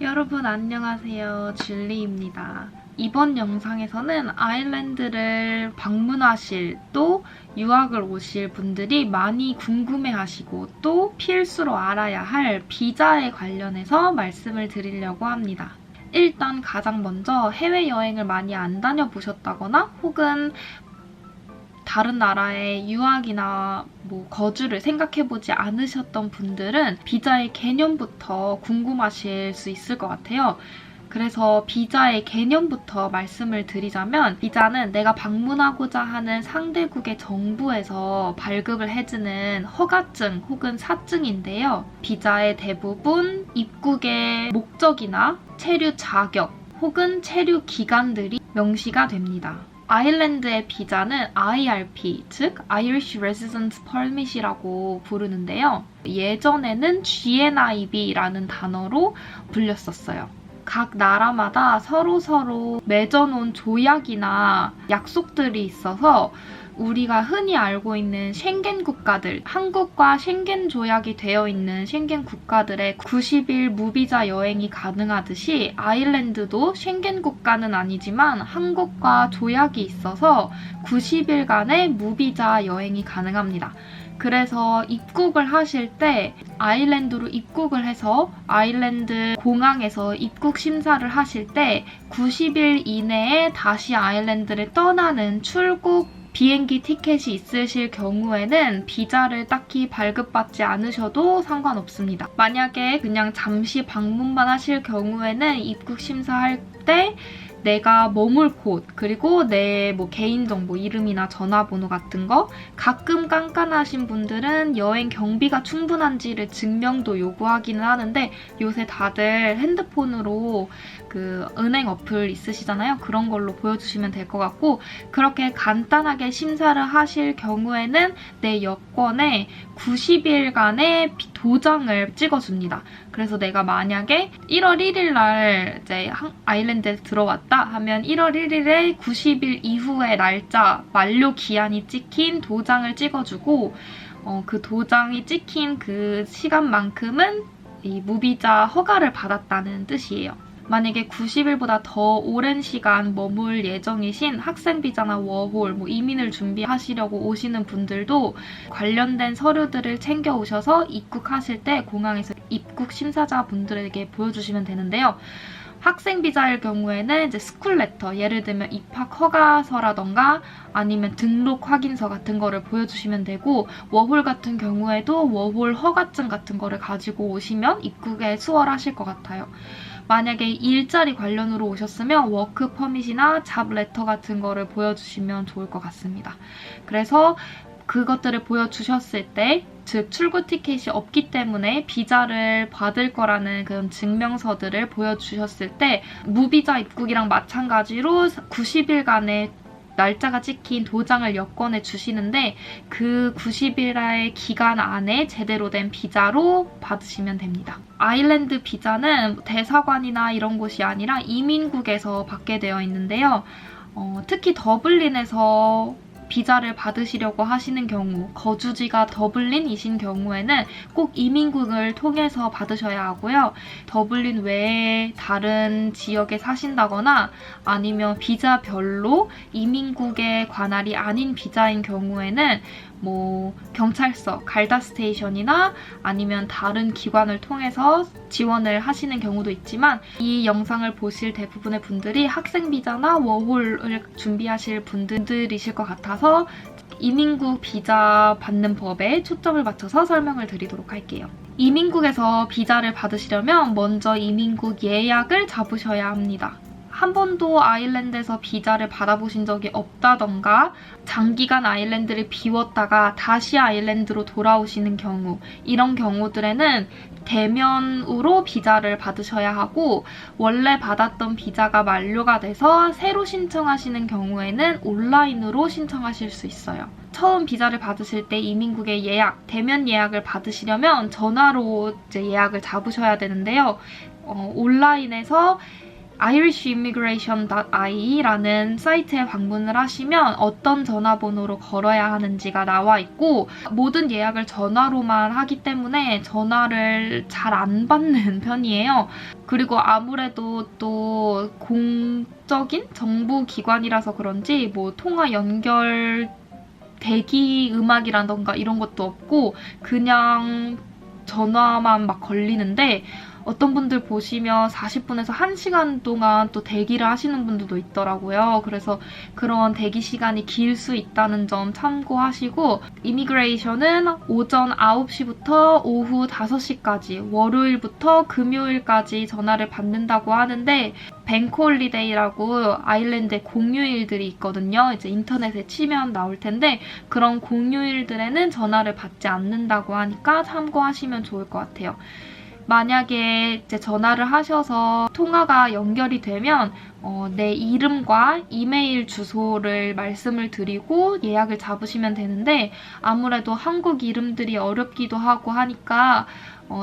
여러분 안녕하세요. 줄리입니다. 이번 영상에서는 아일랜드를 방문하실 또 유학을 오실 분들이 많이 궁금해하시고 또 필수로 알아야 할 비자에 관련해서 말씀을 드리려고 합니다. 일단 가장 먼저 해외여행을 많이 안 다녀보셨다거나 혹은 다른 나라에 유학이나 거주를 생각해보지 않으셨던 분들은 비자의 개념부터 궁금하실 수 있을 것 같아요. 그래서 비자의 개념부터 말씀을 드리자면 비자는 내가 방문하고자 하는 상대국의 정부에서 발급을 해주는 허가증 혹은 사증인데요. 비자의 대부분 입국의 목적이나 체류 자격 혹은 체류 기간들이 명시가 됩니다. 아일랜드의 비자는 IRP, 즉 Irish Residence Permit이라고 부르는데요. 예전에는 GNIB라는 단어로 불렸었어요. 각 나라마다 서로 맺어놓은 조약이나 약속들이 있어서 우리가 흔히 알고 있는 쉥겐 국가들, 한국과 쉥겐 조약이 되어 있는 쉥겐 국가들의 90일 무비자 여행이 가능하듯이 아일랜드도 쉥겐 국가는 아니지만 한국과 조약이 있어서 90일간의 무비자 여행이 가능합니다. 그래서 입국을 하실 때 아일랜드로 입국을 해서 아일랜드 공항에서 입국 심사를 하실 때 90일 이내에 다시 아일랜드를 떠나는 출국 비행기 티켓이 있으실 경우에는 비자를 딱히 발급받지 않으셔도 상관없습니다. 만약에 그냥 잠시 방문만 하실 경우에는 입국 심사할 때 내가 머물 곳, 그리고 내 개인정보, 이름이나 전화번호 같은 거 가끔 깐깐하신 분들은 여행 경비가 충분한지를 증명도 요구하기는 하는데 요새 다들 핸드폰으로 그 은행 어플 있으시잖아요. 그런 걸로 보여주시면 될 것 같고 그렇게 간단하게 심사를 하실 경우에는 내 여권에 90일간의 도장을 찍어줍니다. 그래서 내가 만약에 1월 1일 날 이제 아일랜드에 들어왔다 하면 1월 1일에 90일 이후의 날짜 만료 기한이 찍힌 도장을 찍어주고 그 도장이 찍힌 그 시간만큼은 이 무비자 허가를 받았다는 뜻이에요. 만약에 90일보다 더 오랜 시간 머물 예정이신 학생 비자나 워홀, 이민을 준비하시려고 오시는 분들도 관련된 서류들을 챙겨 오셔서 입국하실 때 공항에서 입국 심사자분들에게 보여주시면 되는데요. 학생 비자일 경우에는 이제 스쿨 레터, 예를 들면 입학 허가서라던가 아니면 등록 확인서 같은 거를 보여주시면 되고 워홀 같은 경우에도 워홀 허가증 같은 거를 가지고 오시면 입국에 수월하실 것 같아요. 만약에 일자리 관련으로 오셨으면 워크 퍼밋이나 잡 레터 같은 거를 보여주시면 좋을 것 같습니다. 그래서 그것들을 보여주셨을 때, 즉 출국 티켓이 없기 때문에 비자를 받을 거라는 그런 증명서들을 보여주셨을 때 무비자 입국이랑 마찬가지로 90일간의 날짜가 찍힌 도장을 여권에 주시는데 그 90일의 기간 안에 제대로 된 비자로 받으시면 됩니다. 아일랜드 비자는 대사관이나 이런 곳이 아니라 이민국에서 받게 되어 있는데요. 특히 더블린에서 비자를 받으시려고 하시는 경우, 거주지가 더블린이신 경우에는 꼭 이민국을 통해서 받으셔야 하고요. 더블린 외에 다른 지역에 사신다거나 아니면 비자별로 이민국의 관할이 아닌 비자인 경우에는 경찰서, 갈다 스테이션이나 아니면 다른 기관을 통해서 지원을 하시는 경우도 있지만 이 영상을 보실 대부분의 분들이 학생 비자나 워홀을 준비하실 분들이실 것 같아서 이민국 비자 받는 법에 초점을 맞춰서 설명을 드리도록 할게요. 이민국에서 비자를 받으시려면 먼저 이민국 예약을 잡으셔야 합니다. 한 번도 아일랜드에서 비자를 받아보신 적이 없다던가 장기간 아일랜드를 비웠다가 다시 아일랜드로 돌아오시는 경우, 이런 경우들에는 대면으로 비자를 받으셔야 하고 원래 받았던 비자가 만료가 돼서 새로 신청하시는 경우에는 온라인으로 신청하실 수 있어요. 처음 비자를 받으실 때 이민국의 예약, 대면 예약을 받으시려면 전화로 이제 예약을 잡으셔야 되는데요. 온라인에서 irishimmigration.ie라는 사이트에 방문을 하시면 어떤 전화번호로 걸어야 하는지가 나와 있고 모든 예약을 전화로만 하기 때문에 전화를 잘 안 받는 편이에요. 그리고 아무래도 또 공적인 정부 기관이라서 그런지 뭐 통화 연결 대기 음악이라던가 이런 것도 없고 그냥 전화만 막 걸리는데 어떤 분들 보시면 40분에서 1시간 동안 또 대기를 하시는 분들도 있더라고요. 그래서 그런 대기 시간이 길 수 있다는 점 참고하시고 이미그레이션은 오전 9시부터 오후 5시까지 월요일부터 금요일까지 전화를 받는다고 하는데 뱅크홀리데이라고 아일랜드에 공휴일들이 있거든요. 이제 인터넷에 치면 나올 텐데 그런 공휴일들에는 전화를 받지 않는다고 하니까 참고하시면 좋을 것 같아요. 만약에 이제 전화를 하셔서 통화가 연결이 되면 내 이름과 이메일 주소를 말씀을 드리고 예약을 잡으시면 되는데 아무래도 한국 이름들이 어렵기도 하고 하니까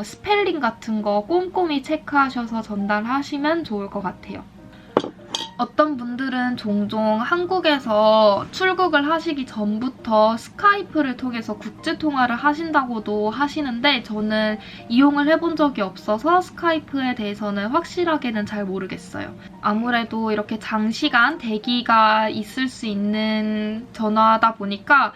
스펠링 같은 거 꼼꼼히 체크하셔서 전달하시면 좋을 것 같아요. 어떤 분들은 종종 한국에서 출국을 하시기 전부터 스카이프를 통해서 국제통화를 하신다고도 하시는데 저는 이용을 해본 적이 없어서 스카이프에 대해서는 확실하게는 잘 모르겠어요. 아무래도 이렇게 장시간 대기가 있을 수 있는 전화다 보니까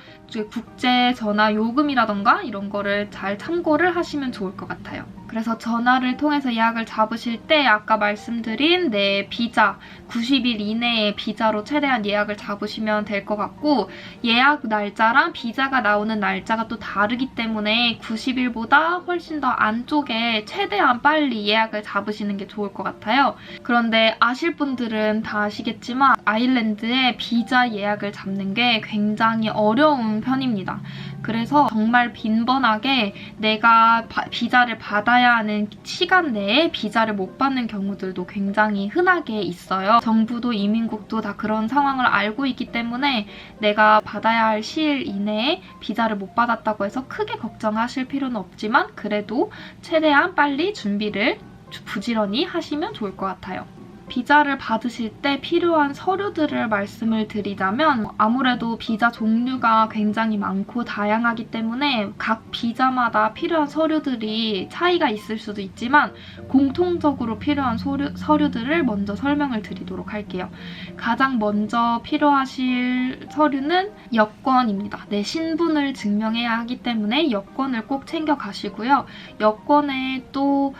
국제 전화 요금이라던가 이런 거를 잘 참고를 하시면 좋을 것 같아요. 그래서 전화를 통해서 예약을 잡으실 때 아까 말씀드린 내 비자, 90일 이내의 비자로 최대한 예약을 잡으시면 될 것 같고 예약 날짜랑 비자가 나오는 날짜가 또 다르기 때문에 90일보다 훨씬 더 안쪽에 최대한 빨리 예약을 잡으시는 게 좋을 것 같아요. 그런데 아실 분들은 다 아시겠지만 아일랜드에 비자 예약을 잡는 게 굉장히 어려운 편입니다. 그래서 정말 빈번하게 내가 비자를 받아야 하는 시간 내에 비자를 못 받는 경우들도 굉장히 흔하게 있어요. 정부도 이민국도 다 그런 상황을 알고 있기 때문에 내가 받아야 할 시일 이내에 비자를 못 받았다고 해서 크게 걱정하실 필요는 없지만 그래도 최대한 빨리 준비를 부지런히 하시면 좋을 것 같아요. 비자를 받으실 때 필요한 서류들을 말씀을 드리자면 아무래도 비자 종류가 굉장히 많고 다양하기 때문에 각 비자마다 필요한 서류들이 차이가 있을 수도 있지만 공통적으로 필요한 서류들을 먼저 설명을 드리도록 할게요. 가장 먼저 필요하실 서류는 여권입니다. 내 신분을 증명해야 하기 때문에 여권을 꼭 챙겨가시고요. 여권에 또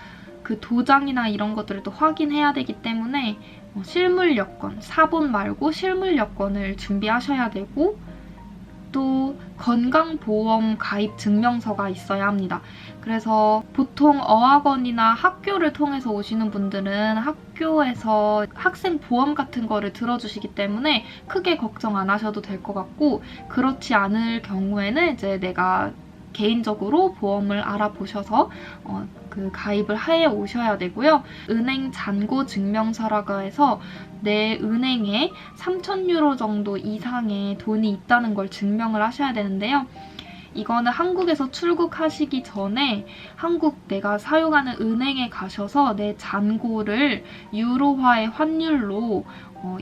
그 도장이나 이런 것들을 또 확인해야 되기 때문에 실물 여권, 사본 말고 실물 여권을 준비하셔야 되고 또 건강보험 가입 증명서가 있어야 합니다. 그래서 보통 어학원이나 학교를 통해서 오시는 분들은 학교에서 학생 보험 같은 거를 들어주시기 때문에 크게 걱정 안 하셔도 될 것 같고 그렇지 않을 경우에는 이제 내가 개인적으로 보험을 알아보셔서 그 가입을 해 오셔야 되고요. 은행 잔고 증명서라고 해서 내 은행에 3,000유로 정도 이상의 돈이 있다는 걸 증명을 하셔야 되는데요. 이거는 한국에서 출국하시기 전에 한국 내가 사용하는 은행에 가셔서 내 잔고를 유로화의 환율로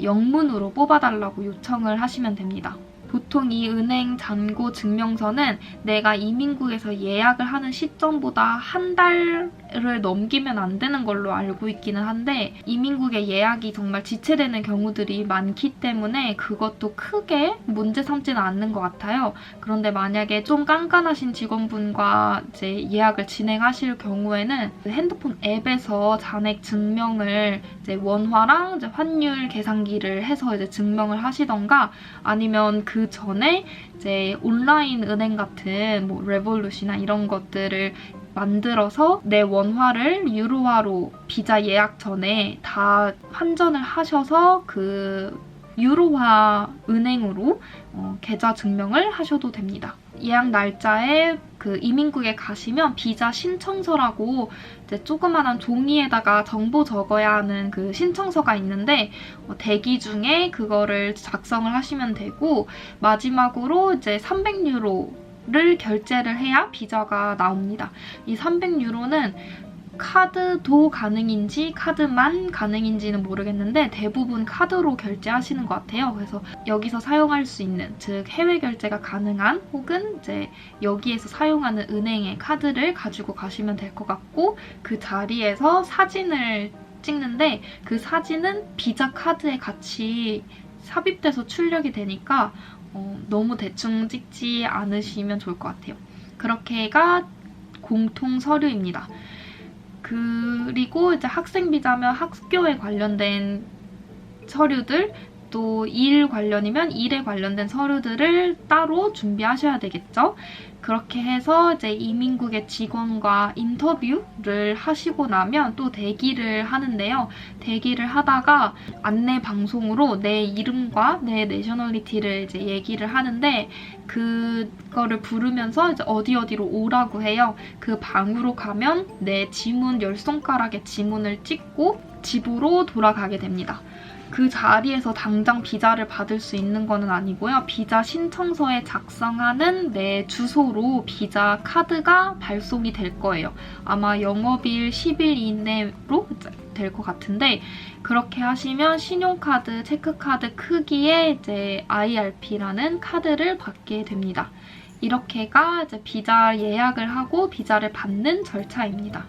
영문으로 뽑아달라고 요청을 하시면 됩니다. 보통 이 은행 잔고 증명서는 내가 이민국에서 예약을 하는 시점보다 한 달을 넘기면 안 되는 걸로 알고 있기는 한데 이민국에 예약이 정말 지체되는 경우들이 많기 때문에 그것도 크게 문제 삼지는 않는 것 같아요. 그런데 만약에 좀 깐깐하신 직원분과 이제 예약을 진행하실 경우에는 핸드폰 앱에서 잔액 증명을 이제 원화랑 이제 환율 계산기를 해서 이제 증명을 하시던가 아니면 그 전에 이제 온라인 은행 같은 뭐 레볼루시나 이런 것들을 만들어서 내 원화를 유로화로 비자 예약 전에 다 환전을 하셔서 그 유로화 은행으로 계좌 증명을 하셔도 됩니다. 예약 날짜에 그 이민국에 가시면 비자 신청서라고 이제 조그만한 종이에다가 정보 적어야 하는 그 신청서가 있는데 대기 중에 그거를 작성을 하시면 되고 마지막으로 이제 300유로를 결제를 해야 비자가 나옵니다. 이 300유로는 카드도 가능인지 카드만 가능인지는 모르겠는데 대부분 카드로 결제하시는 것 같아요. 그래서 여기서 사용할 수 있는, 즉 해외 결제가 가능한 혹은 이제 여기에서 사용하는 은행의 카드를 가지고 가시면 될 것 같고, 그 자리에서 사진을 찍는데 그 사진은 비자 카드에 같이 삽입돼서 출력이 되니까 너무 대충 찍지 않으시면 좋을 것 같아요. 그렇게가 공통 서류입니다. 그리고 이제 학생 비자면 학교에 관련된 서류들, 또 일 관련이면 일에 관련된 서류들을 따로 준비하셔야 되겠죠. 그렇게 해서 이제 이민국의 직원과 인터뷰를 하시고 나면 또 대기를 하는데요. 대기를 하다가 안내 방송으로 내 이름과 내 내셔널리티를 이제 얘기를 하는데, 그거를 부르면서 이제 어디로 오라고 해요. 그 방으로 가면 내 지문 10손가락의 지문을 찍고 집으로 돌아가게 됩니다. 그 자리에서 당장 비자를 받을 수 있는 건 아니고요. 비자 신청서에 작성하는 내 주소로 비자 카드가 발송이 될 거예요. 아마 영업일 10일 이내로 될 것 같은데, 그렇게 하시면 신용카드, 체크카드 크기의 이제 IRP라는 카드를 받게 됩니다. 이렇게가 이제 비자 예약을 하고 비자를 받는 절차입니다.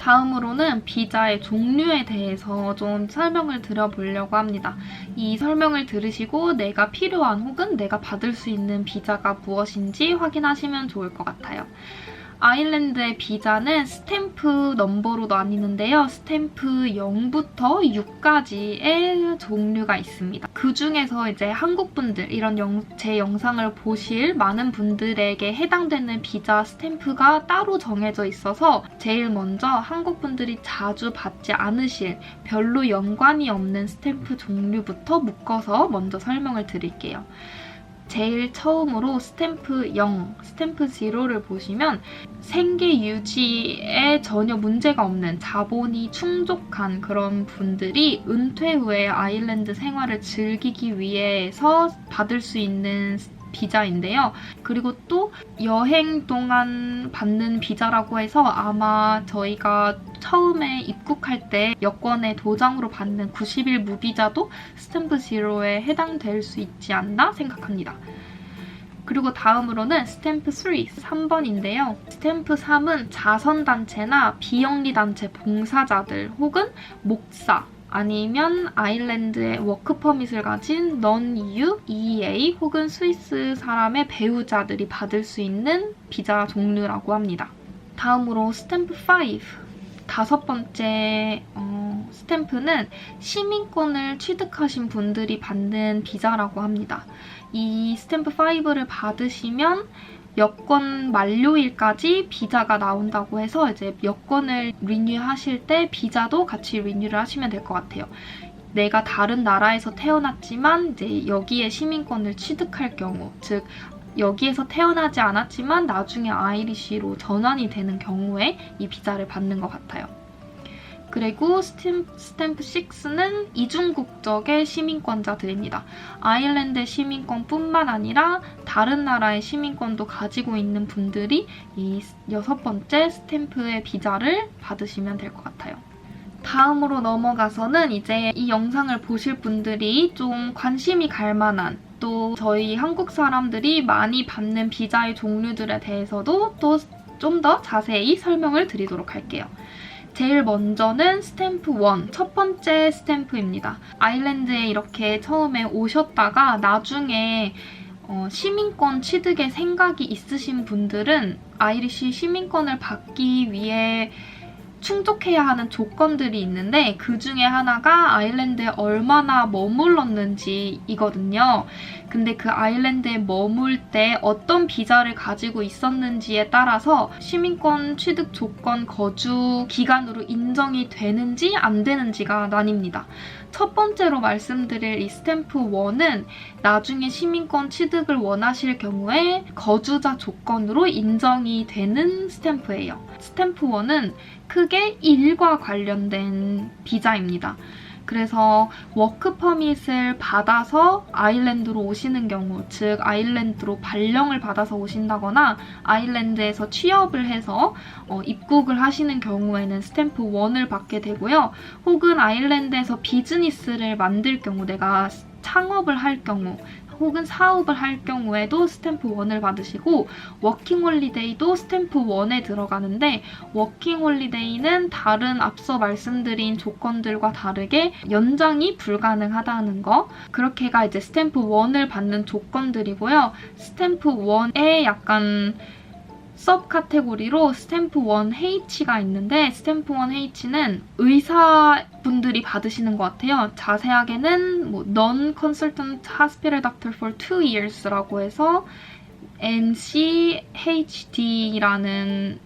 다음으로는 비자의 종류에 대해서 좀 설명을 드려보려고 합니다. 이 설명을 들으시고 내가 필요한 혹은 내가 받을 수 있는 비자가 무엇인지 확인하시면 좋을 것 같아요. 아일랜드의 비자는 스탬프 넘버로 나뉘는데요. 스탬프 0부터 6까지의 종류가 있습니다. 그 중에서 이제 한국분들, 이런 제 영상을 보실 많은 분들에게 해당되는 비자 스탬프가 따로 정해져 있어서 제일 먼저 한국분들이 자주 받지 않으실, 별로 연관이 없는 스탬프 종류부터 묶어서 먼저 설명을 드릴게요. 제일 처음으로 스탬프 0, 스탬프 0를 보시면 생계 유지에 전혀 문제가 없는 자본이 충족한 그런 분들이 은퇴 후에 아일랜드 생활을 즐기기 위해서 받을 수 있는 비자인데요. 그리고 또 여행 동안 받는 비자라고 해서 아마 저희가 처음에 입국할 때 여권의 도장으로 받는 90일 무비자도 스탬프 0에 해당될 수 있지 않나 생각합니다. 그리고 다음으로는 스탬프 3번인데요. 스탬프 3은 자선단체나 비영리단체 봉사자들 혹은 목사, 아니면 아일랜드의 워크퍼밋을 가진 non-EU, EEA 혹은 스위스 사람의 배우자들이 받을 수 있는 비자 종류라고 합니다. 다음으로 스탬프 5, 다섯 번째 스탬프는 시민권을 취득하신 분들이 받는 비자라고 합니다. 이 스탬프 5를 받으시면 여권 만료일까지 비자가 나온다고 해서 이제 여권을 리뉴하실 때 비자도 같이 리뉴를 하시면 될 것 같아요. 내가 다른 나라에서 태어났지만 이제 여기에 시민권을 취득할 경우, 즉 여기에서 태어나지 않았지만 나중에 아이리시로 전환이 되는 경우에 이 비자를 받는 것 같아요. 그리고 스탬프 6는 이중 국적의 시민권자들입니다. 아일랜드 시민권뿐만 아니라 다른 나라의 시민권도 가지고 있는 분들이 이 6번째 스탬프의 비자를 받으시면 될 것 같아요. 다음으로 넘어가서는 이제 이 영상을 보실 분들이 좀 관심이 갈 만한, 또 저희 한국 사람들이 많이 받는 비자의 종류들에 대해서도 또 좀 더 자세히 설명을 드리도록 할게요. 제일 먼저는 스탬프 1, 첫 번째 스탬프입니다. 아일랜드에 이렇게 처음에 오셨다가 나중에 시민권 취득의 생각이 있으신 분들은 아이리시 시민권을 받기 위해 충족해야 하는 조건들이 있는데 그 중에 하나가 아일랜드에 얼마나 머물렀는지이거든요. 근데 그 아일랜드에 머물 때 어떤 비자를 가지고 있었는지에 따라서 시민권 취득 조건 거주 기간으로 인정이 되는지 안 되는지가 나뉩니다. 첫 번째로 말씀드릴 이 스탬프 1은 나중에 시민권 취득을 원하실 경우에 거주자 조건으로 인정이 되는 스탬프예요. 스탬프 1은 크게 일과 관련된 비자입니다. 그래서 워크 퍼밋을 받아서 아일랜드로 오시는 경우, 즉 아일랜드로 발령을 받아서 오신다거나 아일랜드에서 취업을 해서 입국을 하시는 경우에는 스탬프 1을 받게 되고요. 혹은 아일랜드에서 비즈니스를 만들 경우, 내가 창업을 할 경우 혹은 사업을 할 경우에도 스탬프 1을 받으시고, 워킹 홀리데이도 스탬프 1에 들어가는데, 워킹 홀리데이는 다른 앞서 말씀드린 조건들과 다르게 연장이 불가능하다는 거, 그렇게가 이제 스탬프 1을 받는 조건들이고요. 스탬프 1에 약간 서브 카테고리로 스탬프 1H가 있는데, 스탬프 1H는 의사분들이 받으시는 것 같아요. 자세하게는 Non-Consultant Hospital Doctor for 2 Years라고 해서 NCHD라는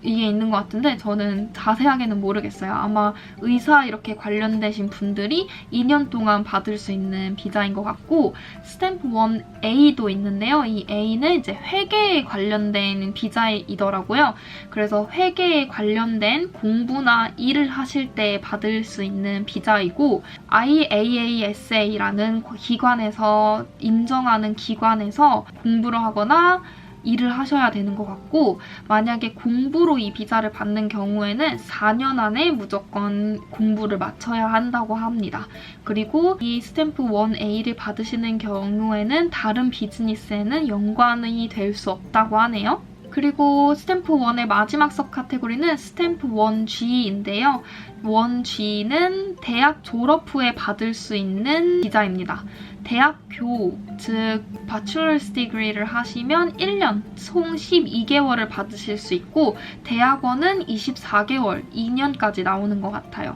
이게 있는 것 같은데 저는 자세하게는 모르겠어요. 아마 의사 이렇게 관련되신 분들이 2년 동안 받을 수 있는 비자인 것 같고, 스탬프 1A도 있는데요. 이 A는 이제 회계에 관련된 비자이더라고요. 그래서 회계에 관련된 공부나 일을 하실 때 받을 수 있는 비자이고, IAASA라는 기관에서 인정하는 기관에서 공부를 하거나 일을 하셔야 되는 것 같고, 만약에 공부로 이 비자를 받는 경우에는 4년 안에 무조건 공부를 마쳐야 한다고 합니다. 그리고 이 스탬프 1A를 받으시는 경우에는 다른 비즈니스에는 연관이 될 수 없다고 하네요. 그리고 스탬프 1의 마지막 섭 카테고리는 스탬프 1G인데요. 1G는 대학 졸업 후에 받을 수 있는 비자입니다. 대학교, 즉 bachelor's degree를 하시면 1년, 총 12개월을 받으실 수 있고, 대학원은 24개월, 2년까지 나오는 것 같아요.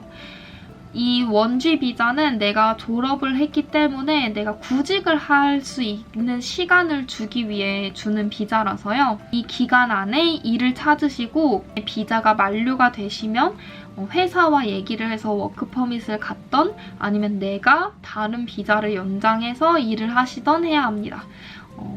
이 1G 비자는 내가 졸업을 했기 때문에 내가 구직을 할 수 있는 시간을 주기 위해 주는 비자라서요. 이 기간 안에 일을 찾으시고 비자가 만료가 되시면 회사와 얘기를 해서 워크퍼밋을 갖던 아니면 내가 다른 비자를 연장해서 일을 하시던 해야 합니다.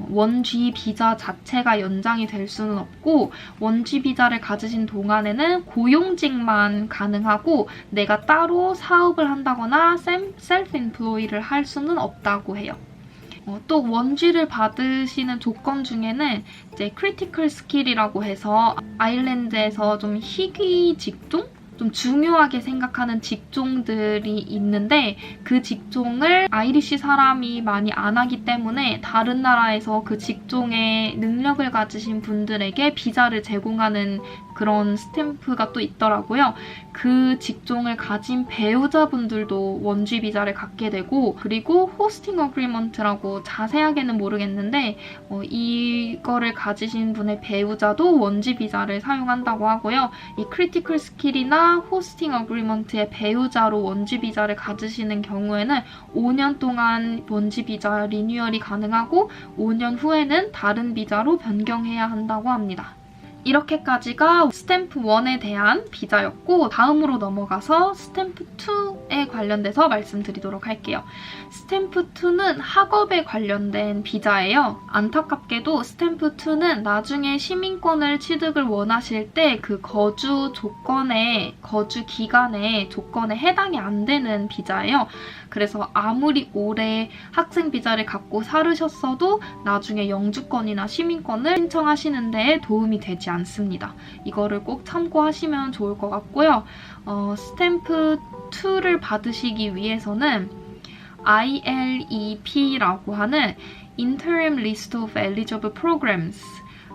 1G 비자 자체가 연장이 될 수는 없고, 1G 비자를 가지신 동안에는 고용직만 가능하고 내가 따로 사업을 한다거나 셀프-인플로이를 할 수는 없다고 해요. 또 1G를 받으시는 조건 중에는 이제 크리티컬 스킬이라고 해서 아일랜드에서 좀 희귀 직종? 좀 중요하게 생각하는 직종들이 있는데, 그 직종을 아이리시 사람이 많이 안 하기 때문에 다른 나라에서 그 직종의 능력을 가지신 분들에게 비자를 제공하는 그런 스탬프가 또 있더라고요. 그 직종을 가진 배우자분들도 1G 비자를 갖게 되고, 그리고 호스팅 어그리먼트라고 자세하게는 모르겠는데 이거를 가지신 분의 배우자도 1G 비자를 사용한다고 하고요. 이 크리티컬 스킬이나 호스팅 어그리먼트의 배우자로 1G 비자를 가지시는 경우에는 5년 동안 1G 비자 리뉴얼이 가능하고 5년 후에는 다른 비자로 변경해야 한다고 합니다. 이렇게까지가 스탬프 1에 대한 비자였고, 다음으로 넘어가서 스탬프 2에 관련돼서 말씀드리도록 할게요. 스탬프 2는 학업에 관련된 비자예요. 안타깝게도 스탬프 2는 나중에 시민권을 취득을 원하실 때 그 거주 기간의 조건에 해당이 안 되는 비자예요. 그래서 아무리 오래 학생 비자를 갖고 살으셨어도 나중에 영주권이나 시민권을 신청하시는 데에 도움이 되지 않습니다. 이거를 꼭 참고하시면 좋을 것 같고요. 스탬프 2를 받으시기 위해서는 ILEP라고 하는 Interim List of Eligible Programs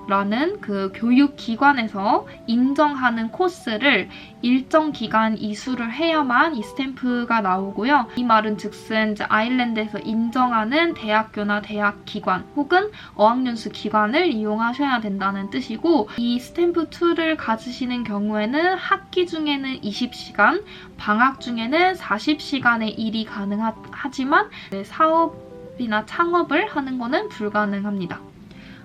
라는 그 교육기관에서 인정하는 코스를 일정 기간 이수를 해야만 이 스탬프가 나오고요. 이 말은 즉슨 이제 아일랜드에서 인정하는 대학교나 대학기관 혹은 어학연수 기관을 이용하셔야 된다는 뜻이고, 이 스탬프 2를 가지시는 경우에는 학기 중에는 20시간, 방학 중에는 40시간의 일이 가능하지만 사업이나 창업을 하는 거는 불가능합니다.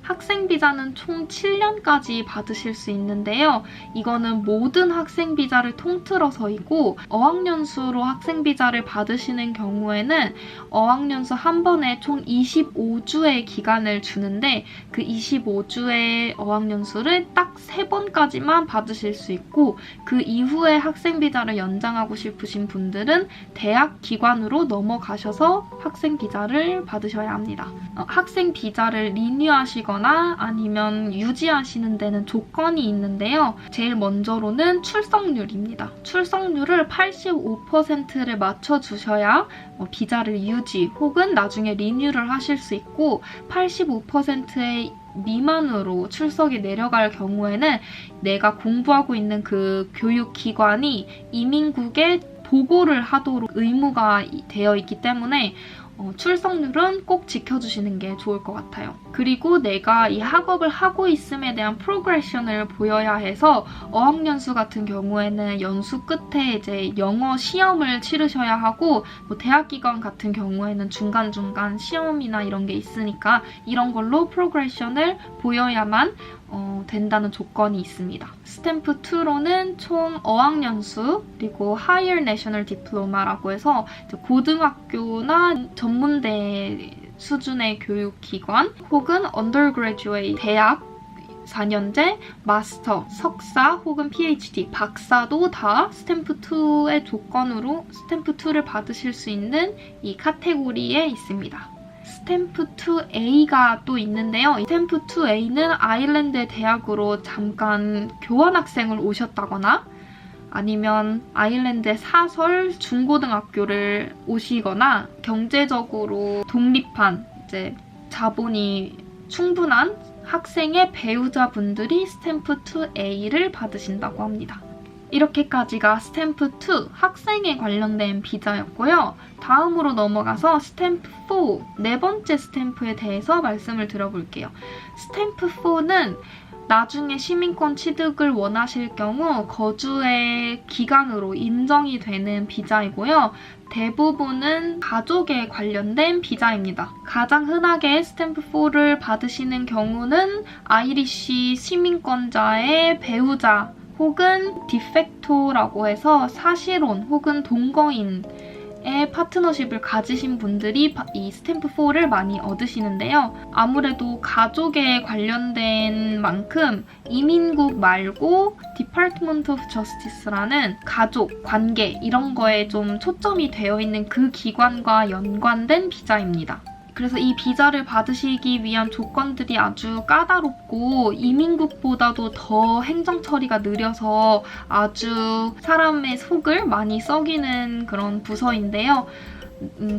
학생 비자는 총 7년까지 받으실 수 있는데요. 이거는 모든 학생 비자를 통틀어서이고 어학연수로 학생 비자를 받으시는 경우에는 어학연수 한 번에 총 25주의 기간을 주는데 그 25주의 어학연수를 딱 3번까지만 받으실 수 있고 그 이후에 학생 비자를 연장하고 싶으신 분들은 대학 기관으로 넘어가셔서 학생 비자를 받으셔야 합니다. 학생 비자를 리뉴하시거나 아니면 유지하시는 데는 조건이 있는데요. 제일 먼저로는 출석률입니다. 출석률을 85%를 맞춰주셔야 비자를 유지 혹은 나중에 리뉴를 하실 수 있고 85%의 미만으로 출석이 내려갈 경우에는 내가 공부하고 있는 그 교육기관이 이민국에 보고를 하도록 의무가 되어 있기 때문에 출석률은 꼭 지켜주시는 게 좋을 것 같아요. 그리고 내가 이 학업을 하고 있음에 대한 프로그레션을 보여야 해서 어학연수 같은 경우에는 연수 끝에 이제 영어 시험을 치르셔야 하고 대학기관 같은 경우에는 중간중간 시험이나 이런 게 있으니까 이런 걸로 프로그레션을 보여야만 된다는 조건이 있습니다. 스탬프 2로는 총 어학연수 그리고 Higher National Diploma라고 해서 고등학교나 전문대 수준의 교육기관 혹은 Undergraduate 대학 4년제, 마스터, 석사 혹은 PhD, 박사도 다 스탬프 2의 조건으로 스탬프 2를 받으실 수 있는 이 카테고리에 있습니다. 스탬프 2A가 또 있는데요. 이 스탬프 2A는 아일랜드 대학으로 잠깐 교환학생을 오셨다거나 아니면 아일랜드의 사설 중고등학교를 오시거나 경제적으로 독립한 이제 자본이 충분한 학생의 배우자분들이 스탬프 2A를 받으신다고 합니다. 이렇게까지가 스탬프 2 학생에 관련된 비자였고요. 다음으로 넘어가서 스탬프 4 네 번째 스탬프에 대해서 말씀을 드려볼게요. 스탬프 4는 나중에 시민권 취득을 원하실 경우 거주의 기간으로 인정이 되는 비자이고요. 대부분은 가족에 관련된 비자입니다. 가장 흔하게 스탬프 4를 받으시는 경우는 아이리쉬 시민권자의 배우자 혹은 디팩토라고 해서 사실혼 혹은 동거인의 파트너십을 가지신 분들이 이 스탬프 4를 많이 얻으시는데요. 아무래도 가족에 관련된 만큼 이민국 말고 Department of Justice라는 가족, 관계 이런 거에 좀 초점이 되어 있는 그 기관과 연관된 비자입니다. 그래서 이 비자를 받으시기 위한 조건들이 아주 까다롭고 이민국보다도 더 행정 처리가 느려서 아주 사람의 속을 많이 썩이는 그런 부서인데요.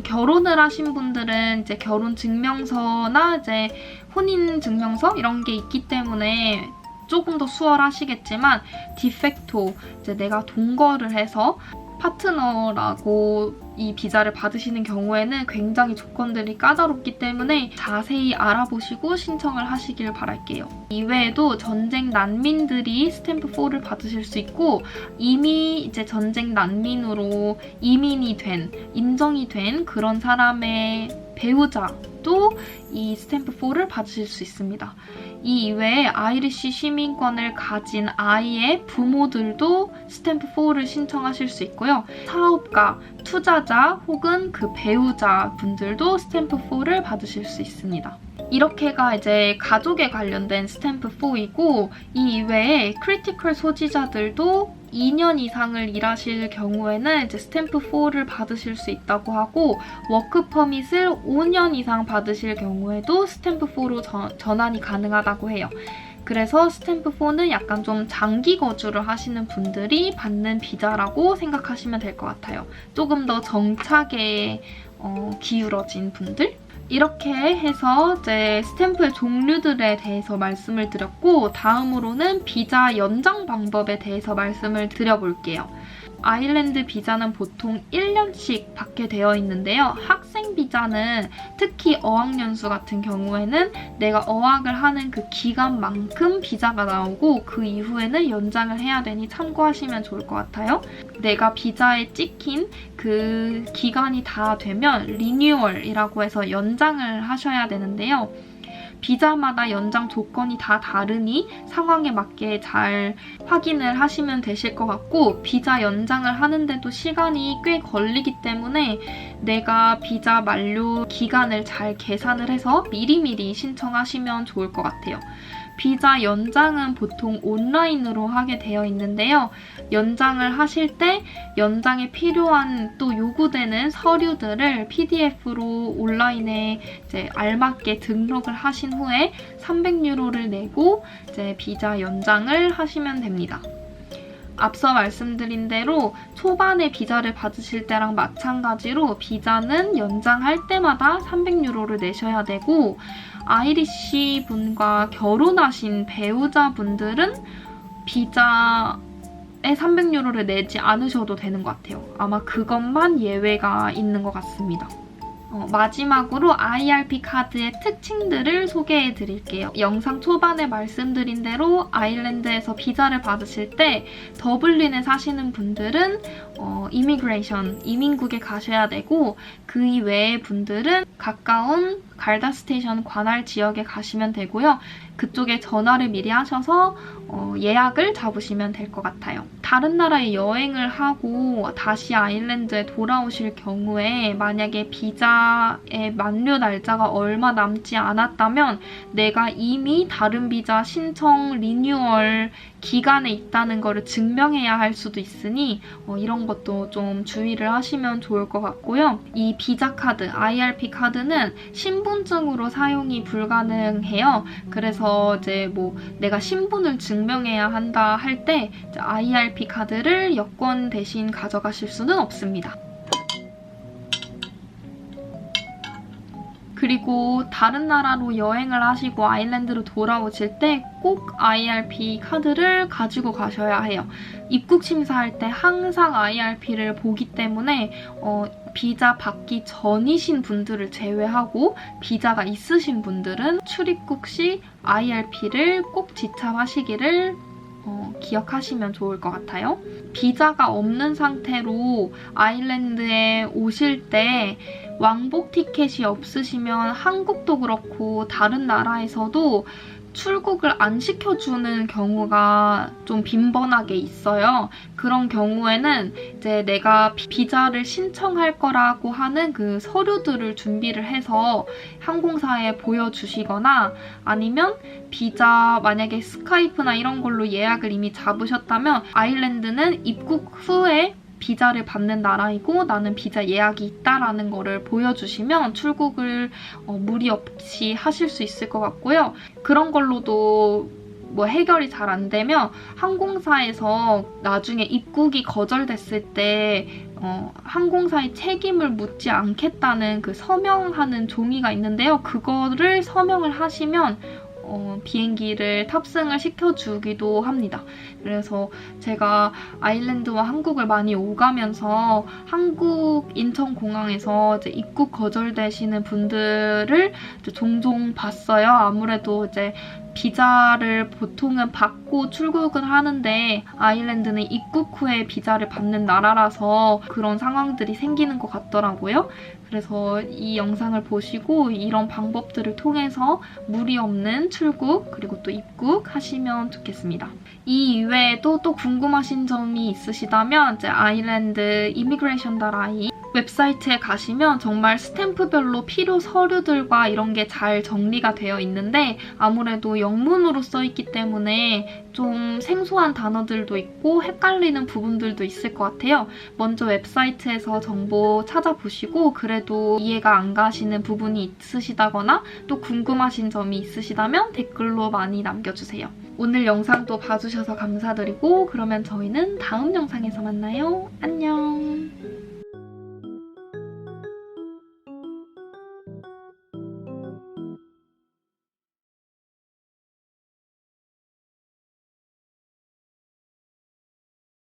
결혼을 하신 분들은 이제 결혼 증명서나 이제 혼인 증명서 이런 게 있기 때문에 조금 더 수월하시겠지만 디팩토 이제 내가 동거를 해서 파트너라고 이 비자를 받으시는 경우에는 굉장히 조건들이 까다롭기 때문에 자세히 알아보시고 신청을 하시길 바랄게요. 이외에도 전쟁 난민들이 스탬프 4를 받으실 수 있고 이미 이제 전쟁 난민으로 이민이 된, 인정이 된 그런 사람의 배우자도 이 스탬프 4를 받으실 수 있습니다. 이 이외에 아이리쉬 시민권을 가진 아이의 부모들도 스탬프 4를 신청하실 수 있고요. 사업가, 투자자 혹은 그 배우자 분들도 스탬프 4를 받으실 수 있습니다. 이렇게가 이제 가족에 관련된 스탬프 4이고 이 이외에 크리티컬 소지자들도 2년 이상을 일하실 경우에는 이제 스탬프 4를 받으실 수 있다고 하고 워크 퍼밋을 5년 이상 받으실 경우에도 스탬프 4로 전환이 가능하다고 해요. 그래서 스탬프 4는 약간 좀 장기 거주를 하시는 분들이 받는 비자라고 생각하시면 될 것 같아요. 조금 더 정착에 기울어진 분들? 이렇게 해서 이제 스탬프의 종류들에 대해서 말씀을 드렸고 다음으로는 비자 연장 방법에 대해서 말씀을 드려볼게요. 아일랜드 비자는 보통 1년씩 받게 되어 있는데요. 학생 비자는 특히 어학연수 같은 경우에는 내가 어학을 하는 그 기간만큼 비자가 나오고 그 이후에는 연장을 해야 되니 참고하시면 좋을 것 같아요. 내가 비자에 찍힌 그 기간이 다 되면 리뉴얼이라고 해서 연장을 하셔야 되는데요. 비자마다 연장 조건이 다 다르니 상황에 맞게 잘 확인을 하시면 되실 것 같고, 비자 연장을 하는데도 시간이 꽤 걸리기 때문에 내가 비자 만료 기간을 잘 계산을 해서 미리미리 신청하시면 좋을 것 같아요. 비자 연장은 보통 온라인으로 하게 되어 있는데요. 연장을 하실 때 연장에 필요한 또 요구되는 서류들을 PDF로 온라인에 이제 알맞게 등록을 하신 후에 300유로를 내고 이제 비자 연장을 하시면 됩니다. 앞서 말씀드린 대로 초반에 비자를 받으실 때랑 마찬가지로 비자는 연장할 때마다 300유로를 내셔야 되고, 아이리시 분과 결혼하신 배우자분들은 비자에 300유로를 내지 않으셔도 되는 것 같아요. 아마 그것만 예외가 있는 것 같습니다. 마지막으로 IRP 카드의 특징들을 소개해 드릴게요. 영상 초반에 말씀드린 대로 아일랜드에서 비자를 받으실 때 더블린에 사시는 분들은 이민국에 가셔야 되고, 그 이외의 분들은 가까운 갈다 스테이션 관할 지역에 가시면 되고요. 그쪽에 전화를 미리 하셔서 예약을 잡으시면 될 것 같아요. 다른 나라에 여행을 하고 다시 아일랜드에 돌아오실 경우에 만약에 비자의 만료 날짜가 얼마 남지 않았다면 내가 이미 다른 비자 신청 리뉴얼 기간에 있다는 것을 증명해야 할 수도 있으니 이런 것도 좀 주의를 하시면 좋을 것 같고요. 이 비자 카드, IRP 카드는 신분증으로 사용이 불가능해요. 그래서 이제 내가 신분을 증명해야 한다 할 때 IRP 카드를 여권 대신 가져가실 수는 없습니다. 그리고 다른 나라로 여행을 하시고 아일랜드로 돌아오실 때 꼭 IRP 카드를 가지고 가셔야 해요. 입국 심사할 때 항상 IRP를 보기 때문에 비자 받기 전이신 분들을 제외하고 비자가 있으신 분들은 출입국 시 IRP를 꼭 지참하시기를 기억하시면 좋을 것 같아요. 비자가 없는 상태로 아일랜드에 오실 때 왕복 티켓이 없으시면 한국도 그렇고 다른 나라에서도 출국을 안 시켜주는 경우가 좀 빈번하게 있어요. 그런 경우에는 이제 내가 비자를 신청할 거라고 하는 그 서류들을 준비를 해서 항공사에 보여주시거나, 아니면 비자 만약에 스카이프나 이런 걸로 예약을 이미 잡으셨다면 아일랜드는 입국 후에 비자를 받는 나라이고 나는 비자 예약이 있다라는 거를 보여주시면 출국을 무리 없이 하실 수 있을 것 같고요. 그런 걸로도 해결이 잘 안 되면 항공사에서 나중에 입국이 거절됐을 때 항공사의 책임을 묻지 않겠다는 그 서명하는 종이가 있는데요. 그거를 서명을 하시면 비행기를 탑승을 시켜주기도 합니다. 그래서 제가 아일랜드와 한국을 많이 오가면서 한국 인천공항에서 이제 입국 거절되시는 분들을 이제 종종 봤어요. 아무래도 이제 비자를 보통은 받고 출국은 하는데 아일랜드는 입국 후에 비자를 받는 나라라서 그런 상황들이 생기는 것 같더라고요. 그래서 이 영상을 보시고 이런 방법들을 통해서 무리 없는 출국 그리고 또 입국 하시면 좋겠습니다. 이 이외에도 또 궁금하신 점이 있으시다면 이제 아일랜드 immigration.ai 웹사이트에 가시면 정말 스탬프별로 필요 서류들과 이런 게 잘 정리가 되어 있는데 아무래도 영문으로 써 있기 때문에 좀 생소한 단어들도 있고 헷갈리는 부분들도 있을 것 같아요. 먼저 웹사이트에서 정보 찾아보시고 그래도 이해가 안 가시는 부분이 있으시다거나 또 궁금하신 점이 있으시다면 댓글로 많이 남겨주세요. 오늘 영상도 봐주셔서 감사드리고 그러면 저희는 다음 영상에서 만나요. 안녕!